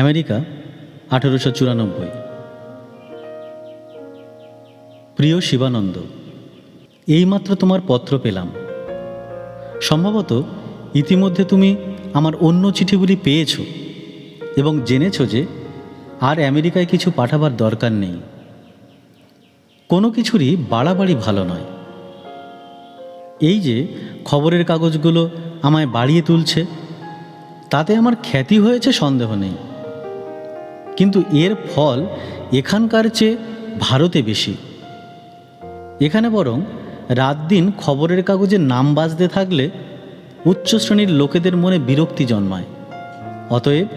America 1894। প্রিয় শিবানন্দ, এইমাত্র তোমার পত্র পেলাম। সম্ভবত ইতিমধ্যে তুমি আমার অন্য চিঠিগুলি পেয়েছ এবং জেনেছ যে আর আমেরিকায় কিছু পাঠাবার দরকার নেই। কোনো কিছুরই বাড়াবাড়ি ভালো নয়। এই যে খবরের কাগজগুলো আমায় বাড়িয়ে তুলছে, তাতে আমার খ্যাতি হয়েছে সন্দেহ নেই, কিন্তু এর ফল এখানকার চেয়ে ভারতে বেশি। এখানে বরং রাত দিন খবরের কাগজে নাম বাজতে থাকলে উচ্চ শ্রেণীর লোকেদের মনে বিরক্তি জন্মায়। অতএব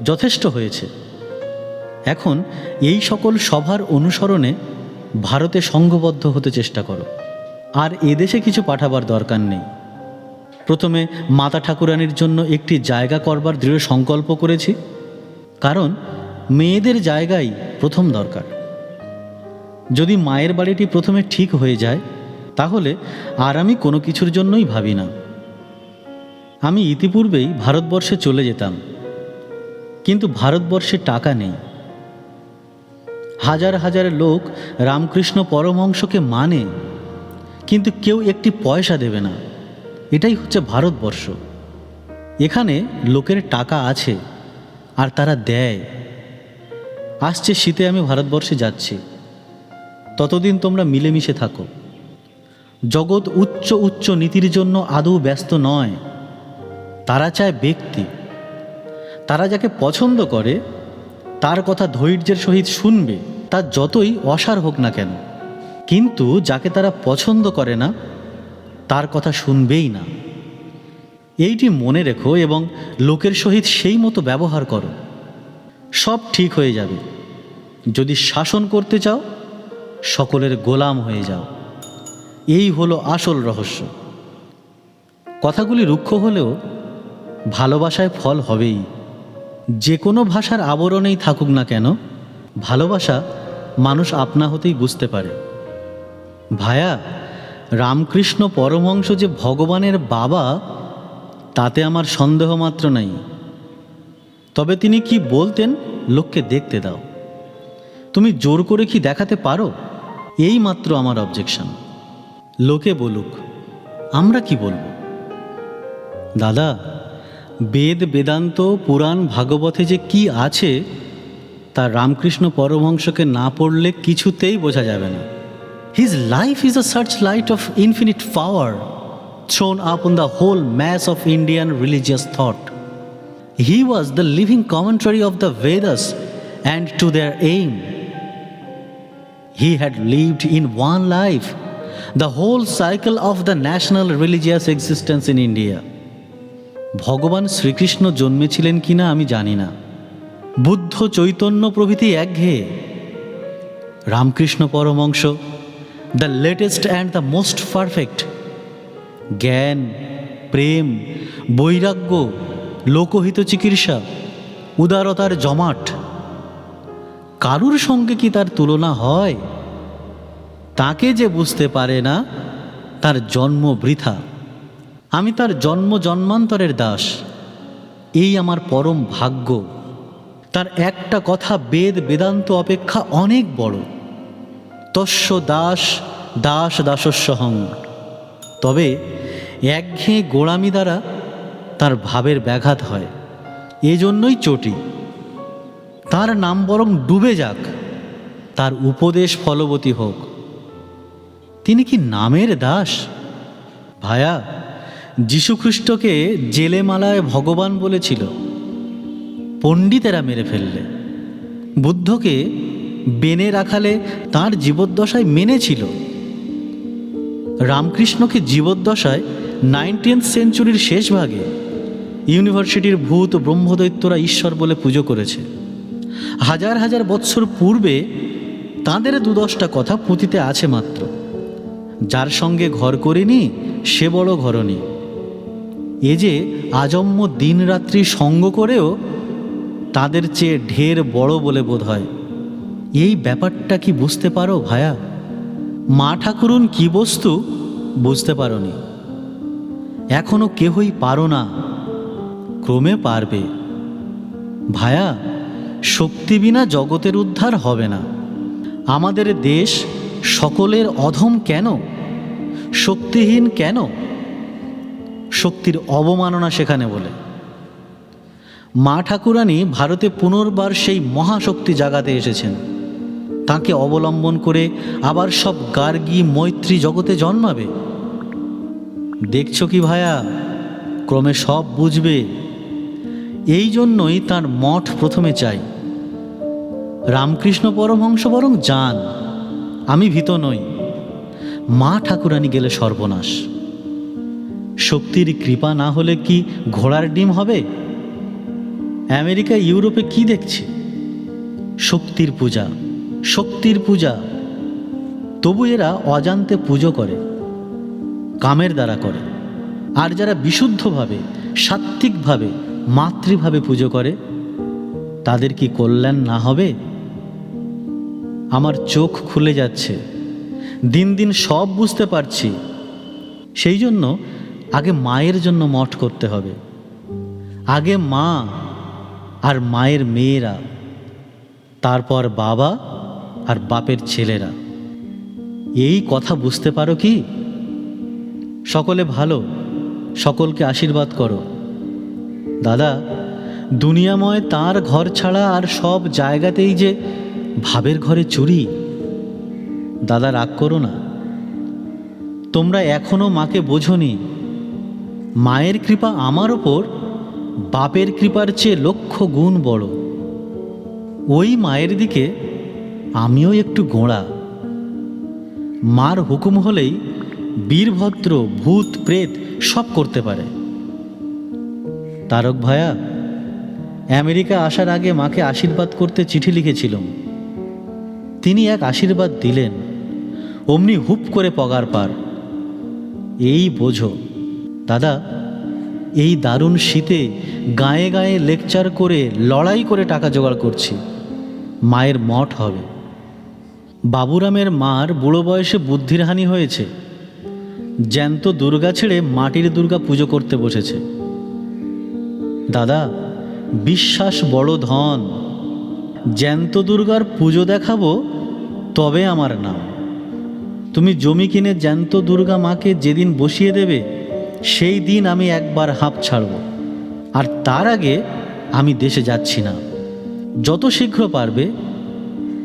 যথেষ্ট হয়েছে। এখন এই সকল সভার অনুসরণে ভারতে সংঘবদ্ধ হতে চেষ্টা করো। আর এদেশে কিছু পাঠাবার দরকার নেই। প্রথমে মাতা ঠাকুরানীর জন্য একটি জায়গা করবার দৃঢ় সংকল্প করেছি, কারণ মেয়েদের জায়গাই প্রথম দরকার। যদি মায়ের বাড়িটি প্রথমে ঠিক হয়ে যায়, তাহলে আর আমি কোনো কিছুর জন্যই ভাবি না। আমি ইতিপূর্বেই ভারতবর্ষে চলে যেতাম, কিন্তু ভারতবর্ষে টাকা নেই। হাজার হাজার লোক রামকৃষ্ণ পরমহংসকে মানে, কিন্তু কেউ একটি পয়সা দেবে না। এটাই হচ্ছে ভারতবর্ষ। এখানে লোকের টাকা আছে আর তারা দেয়। আসছে শীতে আমি ভারতবর্ষে যাচ্ছি। ততদিন তোমরা মিলেমিশে থাকো। জগৎ উচ্চ উচ্চ নীতির জন্য আদৌ ব্যস্ত নয়। তারা চায় ব্যক্তি। তারা যাকে পছন্দ করে তার কথা ধৈর্যের সহিত শুনবে, তা যতই অসার হোক না কেন। কিন্তু যাকে তারা পছন্দ করে না, তার কথা শুনবেই না। এইটি মনে রেখো এবং লোকের সহিত সেই মতো ব্যবহার করো। সব ঠিক হয়ে যাবে। যদি শাসন করতে চাও, সকলের গোলাম হয়ে যাও। এই হলো আসল রহস্য। কথাগুলি রুক্ষ হলেও ভালোবাসায় ফল হবেই। যে কোনো ভাষার আবরণেই থাকুক না কেন, ভালোবাসা মানুষ আপনা হতেই বুঝতে পারে। ভায়া, রামকৃষ্ণ পরমহংস যে ভগবানের বাবা, তাতে আমার সন্দেহ মাত্র নাই। তবে তিনি কি বলতেন লোককে দেখতে দাও। তুমি জোর করে কি দেখাতে পারো? এই মাত্র আমার অবজেকশন। লোকে বলুক, আমরা কি বলবো? দাদা, বেদ বেদান্ত পুরাণ ভাগবতে যে কি আছে, তা রামকৃষ্ণ পরমহংসকে না পড়লে কিছুতেই বোঝা যাবে না। His life is a searchlight of infinite power thrown upon the whole mass of Indian religious thought. He was the living commentary of the Vedas and to their aim. He had lived in one life the whole cycle of the national religious existence in India. ভগবান শ্রীকৃষ্ণ জন্মেছিলেন কিনা আমি জানি না। বুদ্ধ চৈতন্য প্রভৃতি একঘেয়ে। Ramakrishna Paramahamsa the latest and the most perfect. জ্ঞান, প্রেম, বৈরাগ্য, লোকহিত চিকিৎসা, উদারতার জমাট। কারুর সঙ্গে কি তার তুলনা হয়? তাকে যে বুঝতে পারে না, তার জন্ম বৃথা। আমি তার জন্ম জন্মান্তরের দাস। এই আমার পরম ভাগ্য। তার একটা কথা বেদ বেদান্ত অপেক্ষা অনেক বড়। তস্য দাস দাস দাসস্যহং। তবে একঘেয়ে গোড়ামি দ্বারা তার ভাবের ব্যাঘাত হয়। এজন্যই চটি। তার নাম বরং ডুবে যাক, তার উপদেশ ফলবতী হোক। তিনি কি নামের দাস? ভায়া, যীশুখ্রিস্টকে জেলেমালায় ভগবান বলেছিল, পণ্ডিতেরা মেরে ফেললে। বুদ্ধকে বেনে রাখালে তাঁর জীবদ্দশায় মেনেছিল। রামকৃষ্ণকে জীবদ্দশায় 19th সেঞ্চুরির শেষ ভাগে ইউনিভার্সিটির ভূত ব্রহ্মদৈত্যরা ঈশ্বর বলে পুজো করেছে। হাজার হাজার বৎসর পূর্বে তাঁদের 2-10টা কথা পুঁথিতে আছে মাত্র। যার সঙ্গে ঘর করিনি সে বড় ঘরণী। এ যে আজন্ম দিন রাত্রি সঙ্গ করেও তাদের চেয়ে ঢের বড় বলে বোধ হয়। এই ব্যাপারটা কি বুঝতে পারো ভায়া? মা ঠাকুরুন কি বস্তু বুঝতে পারোনি। এখনো কেহই পারো না, ক্রমে পারবে। ভায়া, শক্তি বিনা জগতের উদ্ধার হবে না। আমাদের দেশ সকলের অধম কেন, শক্তিহীন কেন? শক্তির অবমাননা সেখানে বলে। মা ঠাকুরানী ভারতে পুনর্বার সেই মহাশক্তি জাগাতে এসেছেন। তাকে অবলম্বন করে আবার সব গার্গী মৈত্রী জগতে জন্মাবে। দেখছো কি ভায়া, ক্রমে সব বুঝবে। এই জন্যই তার মঠ প্রথমে চাই। রামকৃষ্ণ পরমহংস বরং যান, আমি ভীত নই। মা ঠাকুরানী গেলে সর্বনাশ। শক্তির কৃপা না হলে কি ঘোড়ার ডিম হবে? আমেরিকা ইউরোপে কি দেখছে? শক্তির পূজা, শক্তির পূজা। তবু এরা অজান্তে পুজো করে, কামের দ্বারা করে। আর যারা বিশুদ্ধভাবে, সাত্ত্বিকভাবে, মাতৃভাবে পুজো করে, তাদের কি কল্যাণ না হবে? আমার চোখ খুলে যাচ্ছে, দিন দিন সব বুঝতে পারছি। সেই জন্য আগে মায়ের জন্য মঠ করতে হবে। আগে মা আর মায়ের মেয়েরা, তারপর বাবা আর বাপের ছেলেরা। এই কথা বুঝতে পারো কি? সকলে ভালো, সকলকে আশীর্বাদ করো। দাদা, দুনিয়াময় তার ঘর ছাড়া আর সব জায়গাতেই যে ভাবের ঘরে চুরি। দাদা, রাগ করো না। তোমরা এখনো মাকে বোঝোনি। মায়ের কৃপা আমার ওপর বাপের কৃপার চেয়ে লক্ষ গুণ বড়। ওই মায়ের দিকে আমিও একটু গোঁড়া। মার হুকুম হলেই বীরভদ্র ভূত প্রেত সব করতে পারে। তারক ভায়া, আমেরিকা আসার আগে মাকে আশীর্বাদ করতে চিঠি লিখেছিলাম। তিনি এক আশীর্বাদ দিলেন, অমনি হুপ করে পগার পার। এই বোঝো দাদা, এই দারুণ শীতে গায়ে গায়ে লেকচার করে লড়াই করে টাকা জোগাড় করছি। মায়ের মঠ হবে। বাবুরামের মার বুড়ো বয়সে বুদ্ধির হানি হয়েছে। জ্যান্ত দুর্গা ছেড়ে মাটির দুর্গা পুজো করতে বসেছে। দাদা, বিশ্বাস বড় ধন। জ্যান্ত দুর্গার পুজো দেখাবো তবে আমার নাম। তুমি জমি কিনে জ্যান্ত দুর্গা মাকে যেদিন বসিয়ে দেবে, সেই দিন আমি একবার হাঁপ ছাড়ব। আর তার আগে আমি দেশে যাচ্ছি না। যত শীঘ্র পারবে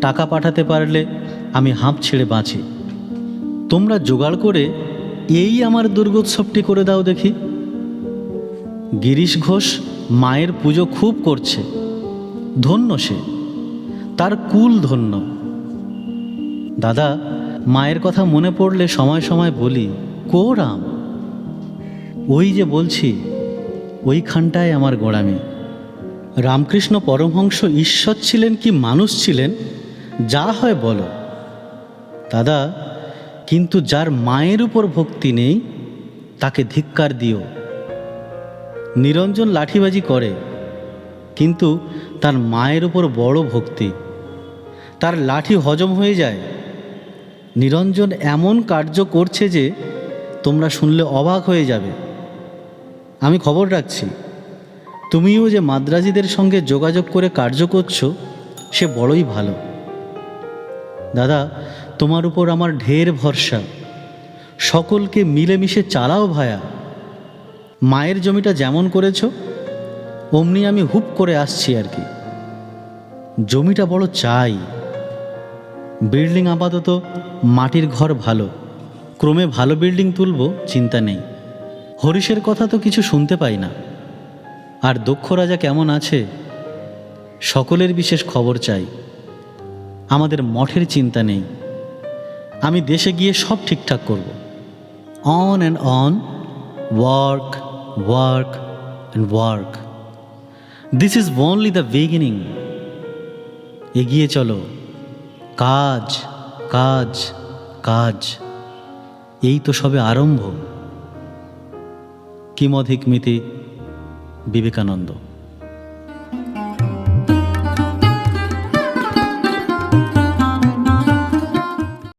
টাকা পাঠাতে পারলে আমি হাঁপ ছেড়ে বাঁচি। তোমরা জোগাড় করে এই আমার দুর্গোৎসবটি করে দাও দেখি। গিরিশ ঘোষ মায়ের পুজো খুব করছে, ধন্য সে, তার কুল ধন্য। দাদা, মায়ের কথা মনে পড়লে সময় সময় বলি, কো রাম। ওই যে বলছি, ওইখানটায় আমার গোড়ামি। রামকৃষ্ণ পরমহংস ঈশ্বর ছিলেন কি মানুষ ছিলেন, যা হয় বলো দাদা, কিন্তু যার মায়ের উপর ভক্তি নেই তাকে ধিক্কার দিও। নিরঞ্জন লাঠিবাজি করে, কিন্তু তার মায়ের উপর বড় ভক্তি। তার লাঠি হজম হয়ে যায়। নিরঞ্জন এমন কার্য করছে যে তোমরা শুনলে অবাক হয়ে যাবে। আমি খবর রাখছি, তুমিও যে মাদ্রাজিদের সঙ্গে যোগাযোগ করে কার্য করছো, সে বড়ই ভালো। দাদা, তোমার উপর আমার ঢের ভরসা। সকলকে মিলেমিশে চালাও ভায়া। মায়ের জমিটা যেমন করেছ, অমনি আমি হুপ করে আসছি আর কি। জমিটা বড় চাই। বিল্ডিং আপাতত মাটির ঘর ভালো, ক্রমে ভালো বিল্ডিং তুলব, চিন্তা নেই। হরিশের কথা তো কিছু শুনতে পাই না। আর দক্ষ রাজা কেমন আছে, সকলের বিশেষ খবর চাই। আমাদের মঠের চিন্তা নেই। আমি দেশে গিয়ে সব ঠিকঠাক করব। On and on, work, work and work. This is only the beginning. এগিয়ে চলো, কাজ, কাজ, কাজ। এই তো সবে আরম্ভ। কিমধিকমিতি, বিবেকানন্দ।